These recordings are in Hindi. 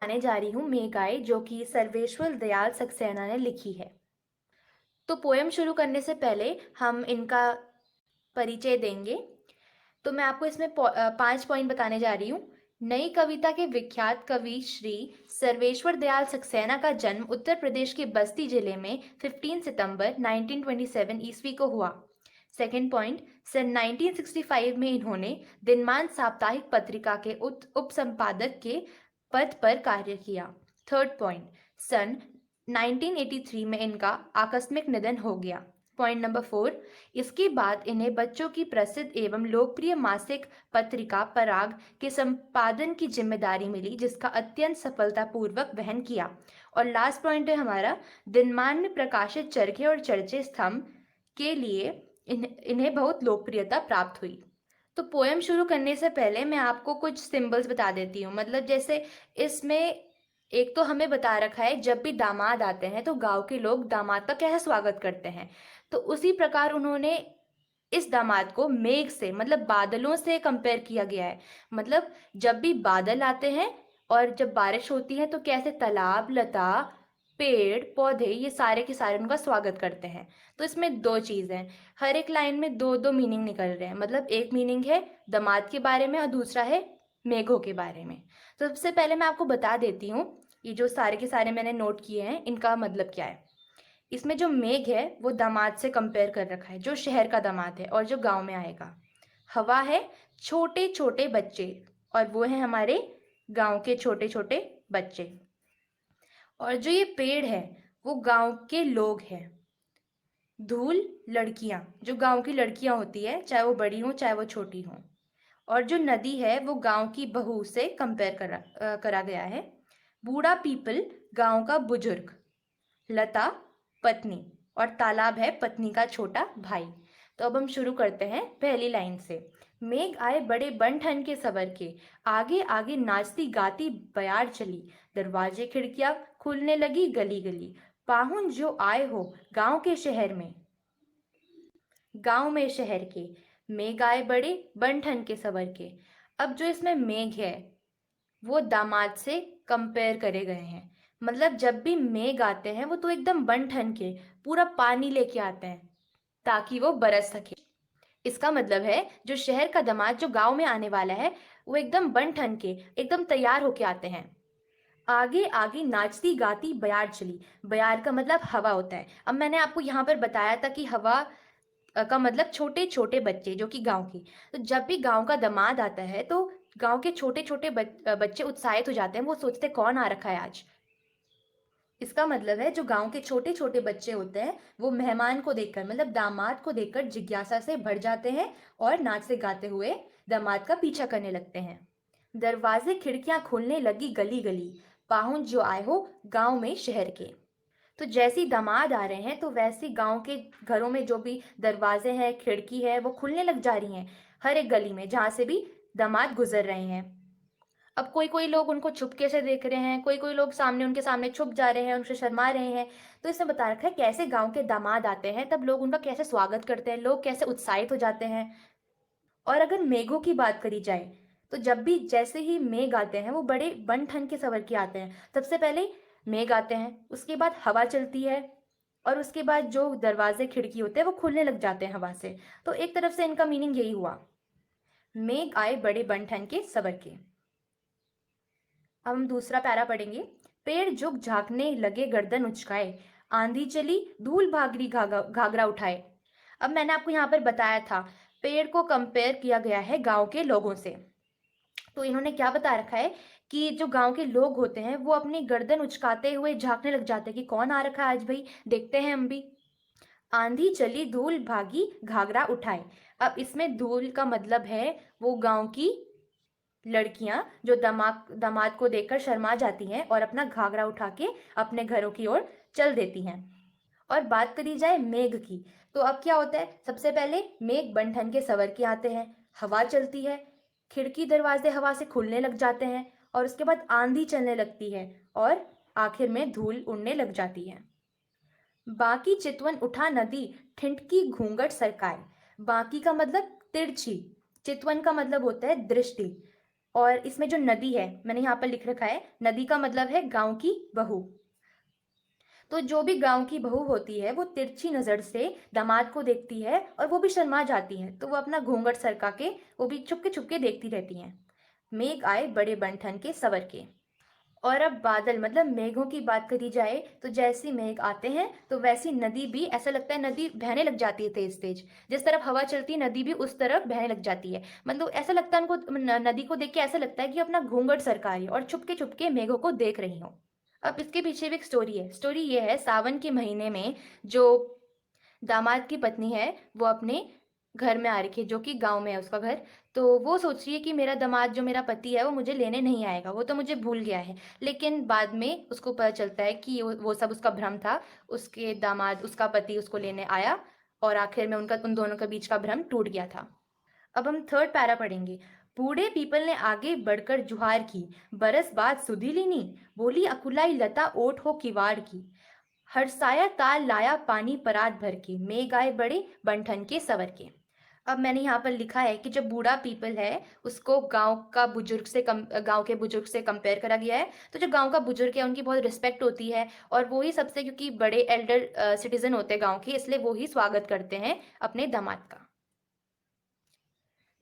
बताने जा रही हूँ मेघ आए, जो कि सर्वेश्वर दयाल सक्सेना ने लिखी है। तो पोयम शुरू करने से पहले हम इनका परिचय देंगे। तो मैं आपको इसमें 5 पॉइंट बताने जा रही हूँ। नई कविता के विख्यात कवि श्री सर्वेश्वर दयाल सक्सेना का जन्म उत्तर प्रदेश के बस्ती जिले में 15 सितंबर 1927 ईस्वी को हुआ। सेकेंड पॉइंट, सन 1965 में इन्होंने दिनमान साप्ताहिक पत्रिका के उप संपादक के पद पर कार्य किया। थर्ड पॉइंट, सन 1983 में इनका आकस्मिक निधन हो गया। पॉइंट नंबर 4, इसके बाद इन्हें बच्चों की प्रसिद्ध एवं लोकप्रिय मासिक पत्रिका पराग के संपादन की जिम्मेदारी मिली, जिसका अत्यंत सफलतापूर्वक वहन किया। और लास्ट पॉइंट है हमारा, दिनमान में प्रकाशित चरखे और चर्चे स्तंभ के लिए इन्हें बहुत लोकप्रियता प्राप्त हुई। तो पोयम शुरू करने से पहले मैं आपको कुछ सिंबल्स बता देती हूँ। मतलब जैसे इसमें एक तो हमें बता रखा है जब भी दामाद आते हैं तो गांव के लोग दामाद का कैसे स्वागत करते हैं। तो उसी प्रकार उन्होंने इस दामाद को मेघ से, मतलब बादलों से कंपेयर किया गया है। मतलब जब भी बादल आते हैं और जब बारिश होती है तो कैसे तालाब, लता, पेड़ पौधे ये सारे के सारे उनका स्वागत करते हैं। तो इसमें दो चीज़ हैं, हर एक लाइन में दो दो मीनिंग निकल रहे हैं। मतलब एक मीनिंग है दामाद के बारे में और दूसरा है मेघों के बारे में। तो सबसे पहले मैं आपको बता देती हूँ ये जो सारे के सारे मैंने नोट किए हैं इनका मतलब क्या है। इसमें जो मेघ है वो दामाद से कंपेयर कर रखा है, जो शहर का दामाद है और जो गांव में आएगा। हवा है छोटे छोटे बच्चे, और वो है हमारे गांव के छोटे छोटे बच्चे। और जो ये पेड़ है वो गांव के लोग हैं। धूल लड़कियां, जो गांव की लड़कियां होती है, चाहे वो बड़ी हों चाहे वो छोटी हों। और जो नदी है वो गांव की बहू से कंपेयर करा गया है। बूढ़ा पीपल गांव का बुजुर्ग, लता पत्नी, और तालाब है पत्नी का छोटा भाई। तो अब हम शुरू करते हैं पहली लाइन से। मेघ आए बड़े बन ठन के सवर के, आगे आगे नाचती गाती बयार चली, दरवाजे खिड़कियां खुलने लगी गली गली, पाहुन जो आए हो गांव के शहर में, गांव में शहर के, मेघ आए बड़े बन ठन के सवर के। अब जो इसमें मेघ है वो दामाद से कंपेयर करे गए हैं। मतलब जब भी मेघ आते हैं वो तो एकदम बन ठन के पूरा पानी लेके आते हैं ताकि वो बरस सके। इसका मतलब है जो शहर का दामाद जो गांव में आने वाला है वो एकदम बन ठन के एकदम तैयार होके आते हैं। आगे आगे नाचती गाती बयार चली, बयार का मतलब हवा होता है। अब मैंने आपको यहाँ पर बताया था कि हवा का मतलब छोटे छोटे बच्चे, जो कि गांव की। तो जब भी गांव का दामाद आता है तो गांव के छोटे छोटे बच्चे उत्साहित हो जाते हैं। वो सोचते कौन आ रखा है आज। इसका मतलब है जो गांव के छोटे छोटे बच्चे होते हैं वो मेहमान को देखकर, मतलब दामाद को देखकर जिज्ञासा से भर जाते हैं और नाचते गाते हुए दामाद का पीछा करने लगते हैं। दरवाजे खिड़कियां खुलने लगी गली गली, पाहुन जो आए हो गांव में शहर के। तो जैसे ही दामाद आ रहे हैं तो वैसे ही गांव के घरों में जो भी दरवाजे हैं, खिड़की है, वो खुलने लग जा रही हैं हर एक गली में जहां से भी दामाद गुजर रहे हैं। अब कोई कोई लोग उनको छुपके से देख रहे हैं, कोई कोई लोग सामने उनके सामने छुप जा रहे हैं, उनसे शर्मा रहे हैं। तो इसमें बता रखा है कैसे गांव के दामाद आते हैं तब लोग उनका कैसे स्वागत करते हैं, लोग कैसे उत्साहित हो जाते हैं। और अगर मेघों की बात करी जाए तो जब भी जैसे ही मेघ आते हैं वो बड़े बन ठन के सवर के आते हैं। सबसे पहले मेघ आते हैं, उसके बाद हवा चलती है, और उसके बाद जो दरवाजे खिड़की होते हैं वो खुलने लग जाते हैं हवा से। तो एक तरफ से इनका मीनिंग यही हुआ, मेघ आए बड़े बन ठन के सवर के। अब हम दूसरा पैरा पढ़ेंगे। पेड़ झुक झांकने लगे गर्दन उचकाए, आंधी चली धूल भागरी घाघरा उठाए। अब मैंने आपको यहाँ पर बताया था पेड़ को कंपेयर किया गया है गांव के लोगों से। तो इन्होंने क्या बता रखा है कि जो गांव के लोग होते हैं वो अपनी गर्दन उचकाते हुए झांकने लग जाते हैं कि कौन आ रखा है आज भाई, देखते हैं हम भी। आंधी चली धूल भागी घाघरा उठाए। अब इसमें धूल का मतलब है वो गांव की लड़कियां जो दामाद को देखकर शर्मा जाती हैं और अपना घाघरा उठा के अपने घरों की ओर चल देती हैं। और बात करी जाए मेघ की, तो अब क्या होता है, सबसे पहले मेघ बन ठन के सवर के आते हैं, हवा चलती है, खिड़की दरवाजे हवा से खुलने लग जाते हैं, और उसके बाद आंधी चलने लगती है, और आखिर में धूल उड़ने लग जाती है। बाकी चितवन उठा नदी ठिठकी घूंघट सरकाए। बाकी का मतलब तिरछी, चितवन का मतलब होता है दृष्टि, और इसमें जो नदी है, मैंने यहाँ पर लिख रखा है, नदी का मतलब है गांव की बहू। तो जो भी गांव की बहू होती है वो तिरछी नजर से दामाद को देखती है और वो भी शर्मा जाती है, तो वो अपना घूंघट सरका के वो भी छुपके छुपके देखती रहती हैं। मेघ आए बड़े बन के सवर के। और अब बादल मतलब मेघों की बात करी जाए तो जैसी मेघ आते हैं तो वैसी नदी भी, ऐसा लगता है नदी बहने लग जाती है तेज तेज। जिस तरफ हवा चलती है नदी भी उस तरफ बहने लग जाती है। मतलब ऐसा लगता है उनको, नदी को देख के ऐसा लगता है कि अपना घूंघट सरका रही है और छुपके छुपके मेघों को देख रही हो। अब इसके पीछे भी एक स्टोरी है। स्टोरी ये है, सावन के महीने में जो दामाद की पत्नी है वो अपने घर में आ रखी है, जो कि गांव में है उसका घर। तो वो सोच रही है कि मेरा दामाद जो मेरा पति है वो मुझे लेने नहीं आएगा, वो तो मुझे भूल गया है। लेकिन बाद में उसको पता चलता है कि वो सब उसका भ्रम था। उसके दामाद, उसका पति उसको लेने आया और आखिर में उनका, उन दोनों के बीच का भ्रम टूट गया था। अब हम थर्ड पैरा पढ़ेंगे। बूढ़े पीपल ने आगे बढ़कर जुहार की, बरस बाद सुधी लीनी, बोली अकुलाई लता ओट हो किवाड़ की, हरसाया ताल लाया पानी परात भर के, मेघ आए बड़े बंठन के सवर के। अब मैंने यहाँ पर लिखा है कि जो बूढ़ा पीपल है उसको गांव के बुजुर्ग से कंपेयर करा गया है। तो जो गांव का बुजुर्ग है उनकी बहुत रिस्पेक्ट होती है और वो ही सबसे, क्योंकि बड़े एल्डर सिटीजन होते हैं गांव के, इसलिए वो ही स्वागत करते हैं अपने दामाद का।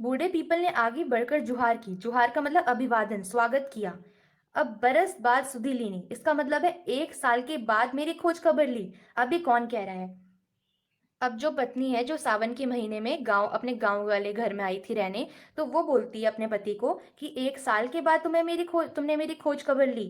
बूढ़े पीपल ने आगे बढ़कर जुहार की, जुहार का मतलब अभिवादन, स्वागत किया। अब बरस बाद सुधी लीनी, इसका मतलब है 1 साल के बाद मेरी खोज खबर ली। अभी कौन कह रहा है? अब जो पत्नी है जो सावन के महीने में अपने गांव वाले घर में आई थी रहने, तो वो बोलती है अपने पति को कि 1 साल के बाद तुमने मेरी खोज खबर ली।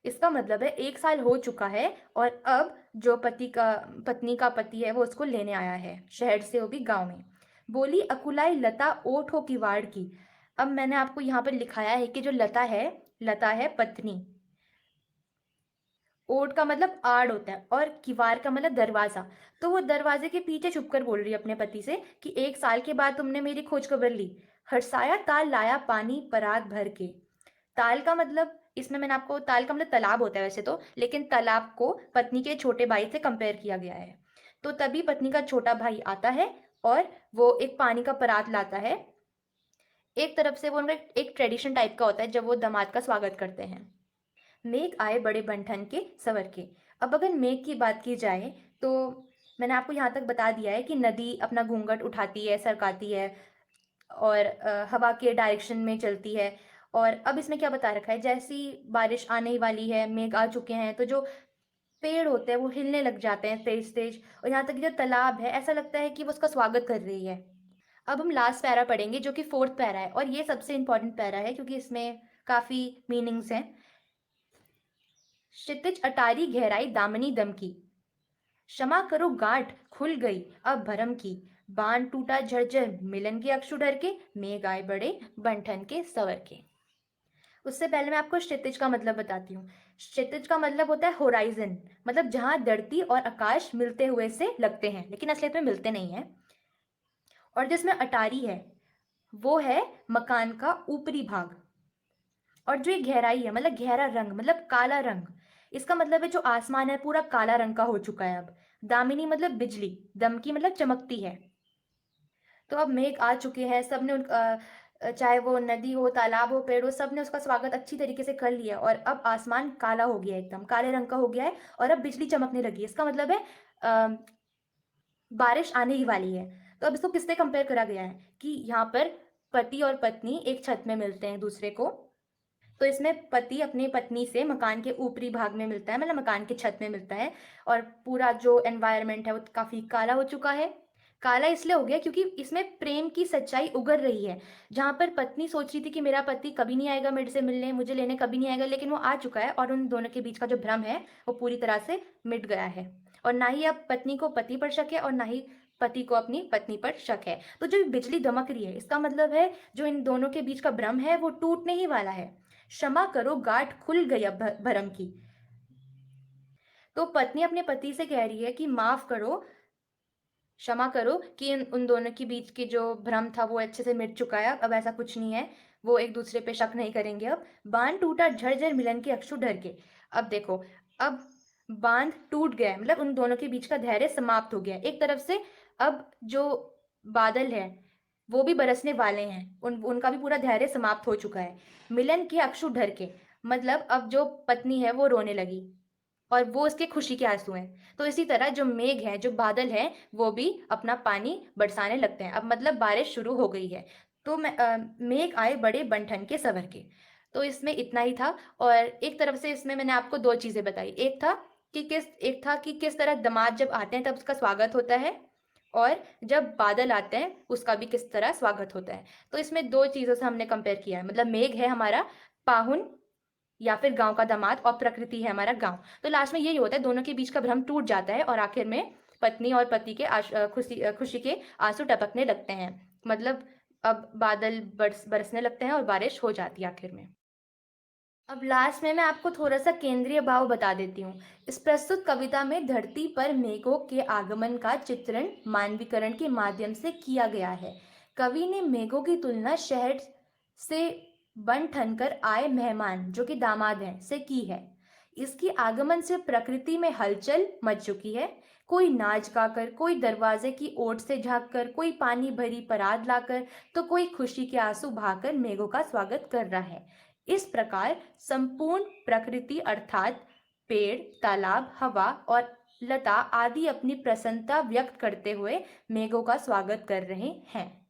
इसका मतलब है 1 साल हो चुका है और अब जो पत्नी का पति है वो उसको लेने आया है शहर से, वो भी गांव में। बोली अकुलाई लता ओठ हो किवाड़ की। अब मैंने आपको यहाँ पर लिखाया है कि जो लता है पत्नी। ओट का मतलब आड़ होता है और किवाड़ का मतलब दरवाजा। तो वो दरवाजे के पीछे छुपकर बोल रही है अपने पति से कि 1 साल के बाद तुमने मेरी खोज खबर ली। हरसाया ताल लाया पानी परात भर के। ताल का मतलब, इसमें मैंने आपको, ताल का मतलब तालाब होता है वैसे तो, लेकिन तालाब को पत्नी के छोटे भाई से कंपेयर किया गया है। तो तभी पत्नी का छोटा भाई आता है और वो एक पानी का परात लाता है। एक तरफ से वो उनका एक ट्रेडिशन टाइप का होता है जब वो दामाद का स्वागत करते हैं। मेघ आए बड़े बंठन के सवर के। अब अगर मेघ की बात की जाए तो मैंने आपको यहाँ तक बता दिया है कि नदी अपना घूंघट उठाती है, सरकाती है और हवा के डायरेक्शन में चलती है। और अब इसमें क्या बता रखा है, जैसी बारिश आने ही वाली है, मेघ आ चुके हैं, तो जो पेड़ होते हैं वो हिलने लग जाते हैं तेज तेज, और यहाँ तक कि जो तालाब है ऐसा लगता है कि वो उसका स्वागत कर रही है। अब हम लास्ट पैरा पढ़ेंगे जो कि फोर्थ पैरा है, और ये सबसे इंपॉर्टेंट पैरा है क्योंकि इसमें काफी मीनिंग्स हैं। क्षितिज अटारी गहराई दामनी दम की, क्षमा करो गांठ खुल गई अब भरम की, बांध टूटा झरझर मिलन के अक्षु डर के, मेघ आए बड़े बंठन के सवर के। उससे पहले मैं आपको क्षितिज का मतलब बताती हूँ। क्षितिज का मतलब होता है होराइजन, मतलब जहां धरती और आकाश मिलते हुए से लगते हैं लेकिन असलियत में मिलते नहीं है। और जिसमें अटारी है वो है मकान का ऊपरी भाग। और जो ये गहराई है मतलब गहरा रंग, मतलब काला रंग, इसका मतलब है जो आसमान है पूरा काला रंग का हो चुका है अब। दामिनी मतलब बिजली, दमकी मतलब चमकती है। तो अब मेघ आ चुके हैं, सबने चाहे वो नदी हो, तालाब हो, पेड़ हो, सबने उसका स्वागत अच्छी तरीके से कर लिया और अब आसमान काला हो गया है, एकदम काले रंग का हो गया है और अब बिजली चमकने लगी है। इसका मतलब है अ, बारिश आने ही वाली है। तो अब इसको किससे कंपेयर करा गया है कि यहाँ पर पति और पत्नी एक छत में मिलते हैं दूसरे को। तो इसमें पति अपनी पत्नी से मकान के ऊपरी भाग में मिलता है, मतलब मकान के छत में मिलता है, और पूरा जो एनवायरनमेंट है वो काफी काला हो चुका है। काला इसलिए हो गया क्योंकि इसमें प्रेम की सच्चाई उगर रही है। जहां पर पत्नी सोच रही थी कि मेरा पति कभी नहीं आएगा मेरे से मिलने, मुझे लेने कभी नहीं आएगा, लेकिन वो आ चुका है और उन दोनों के बीच का जो भ्रम है वो पूरी तरह से मिट गया है। और ना ही अब पत्नी को पति पर शक है और ना ही पति को अपनी पत्नी पर शक है। तो जो बिजली दमक रही है इसका मतलब है जो इन दोनों के बीच का भ्रम है वो टूटने ही वाला है। क्षमा करो गांठ खुल गई अब भरम की। तो पत्नी अपने पति से कह रही है कि माफ करो, क्षमा करो कि उन दोनों के बीच की जो भ्रम था वो अच्छे से मिट चुका है, अब ऐसा कुछ नहीं है, वो एक दूसरे पे शक नहीं करेंगे अब। बांध टूटा झरझर मिलन के अक्षु डर के। अब देखो, अब बांध टूट गया है, मतलब उन दोनों के बीच का धैर्य समाप्त हो गया है एक तरफ से। अब जो बादल है वो भी बरसने वाले हैं, उनका भी पूरा धैर्य समाप्त हो चुका है। मिलन के अश्रु ढर के, मतलब अब जो पत्नी है वो रोने लगी और वो उसके खुशी के आंसू हैं। तो इसी तरह जो मेघ है, जो बादल है, वो भी अपना पानी बरसाने लगते हैं। अब मतलब बारिश शुरू हो गई है। तो मेघ आए बड़े बन-ठन के संवर के। तो इसमें इतना ही था। और एक तरफ से इसमें मैंने आपको 2 चीज़ें बताई। एक था कि किस तरह दामाद जब आते हैं तब उसका स्वागत होता है, और जब बादल आते हैं उसका भी किस तरह स्वागत होता है। तो इसमें 2 चीज़ों से हमने कंपेयर किया है। मतलब मेघ है हमारा पाहुन या फिर गाँव का दामाद, और प्रकृति है हमारा गाँव। तो लास्ट में यही होता है, दोनों के बीच का भ्रम टूट जाता है और आखिर में पत्नी और पति के खुशी के आंसू टपकने लगते हैं। मतलब अब बादल बरसने लगते हैं और बारिश हो जाती है आखिर में। अब लास्ट में मैं आपको थोड़ा-सा केंद्रीय भाव बता देती हूँ। इस प्रस्तुत कविता में धरती पर मेघों के आगमन का चित्रण मानवीकरण के माध्यम से किया गया है। कवि ने मेघों की तुलना शहर से बन-ठन कर आए मेहमान, जो कि दामाद हैं, से की है। इसके आगमन से प्रकृति में हलचल मच चुकी है। कोई नाच गाकर, कोई दरवाजे की ओट से झाँककर, कोई पानी भरी परात लाकर, तो कोई खुशी के आंसू बहाकर मेघों का स्वागत कर रहा है। इस प्रकार संपूर्ण प्रकृति अर्थात पेड़, तालाब, हवा और लता आदि अपनी प्रसन्नता व्यक्त करते हुए मेघों का स्वागत कर रहे हैं।